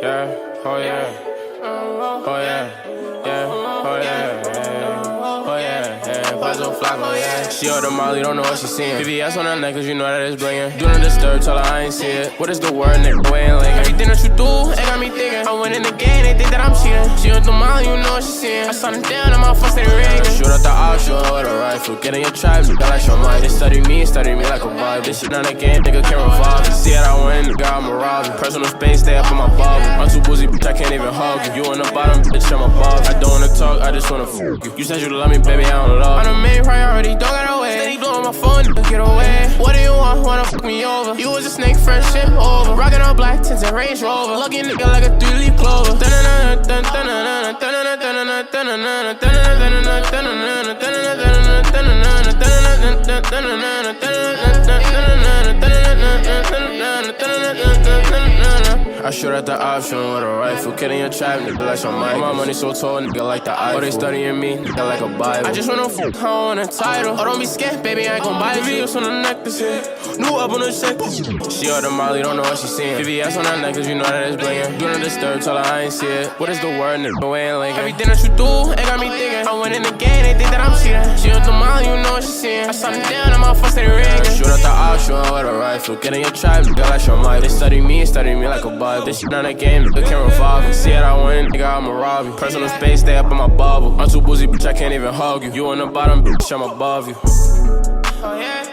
Yeah, oh yeah, oh yeah, yeah, oh yeah, oh yeah, yeah. Pasto, Flocco, yeah. She on the Molly, don't know what she seeing. VVS on her neck, cause you know that it's blingin'. Do not disturb, tell her I ain't see it. What is the word, nigga? Way ain't linking. Everything that you do, it got me thinking. I went in the game, they think that I'm cheating. She on the Molly, you know what she seeing. I saw them down, and my phone steady ringing. Shoot out the option with a rifle. Get in your trap, you got like Shawn. They study me like a vibe. This shit not a game, nigga can't revive. You see it, I win, nigga, I'ma rob you. Personal space, stay up in my bubble. I'm too boozy, bitch, I can't even hug you. You on the bottom, bitch, I'm above. I don't wanna talk, I just wanna fuck you. You said you love me, baby, I don't love you. I'm the main priority, don't get away. Steady blowing my phone, nigga, get away. What do you want, wanna fuck me over? You was a snake, fresh shit over. Rockin' all black tints and Range Rover. Lucky nigga like a 3-leaf clover. I shoot at the option with a rifle. Kid in your trap, nigga like some mic. My money so tall, nigga like the iPhone. Oh, they studying me, nigga like a Bible. I just wanna fuck, I don't want a title. Oh, don't be scared, baby, I ain't gon' buy it. VVS on the neck, this shit. New up on the check, this shit. She on the Molly, don't know what she seeing. VVS on her neck, cause you know that it's blingin'. Do not disturb, tell her I ain't see it. What is the word, nigga? Way ain't linking. Everything that you do, it got me thinking. I went in the game, they think that I'm cheating. She on the Molly, you know what she seeing. I saw them down, and my phone steady ringing. Shoot at the option with a rifle. Get in your trap, nigga like Shawn. They study me like a Bible. This shit not a game, nigga can't revive you. See it, I win, nigga, I'ma rob you. Personal space, stay up in my bubble. I'm too boozy, bitch, I can't even hug you. You on the bottom, bitch, I'm above you. Oh yeah.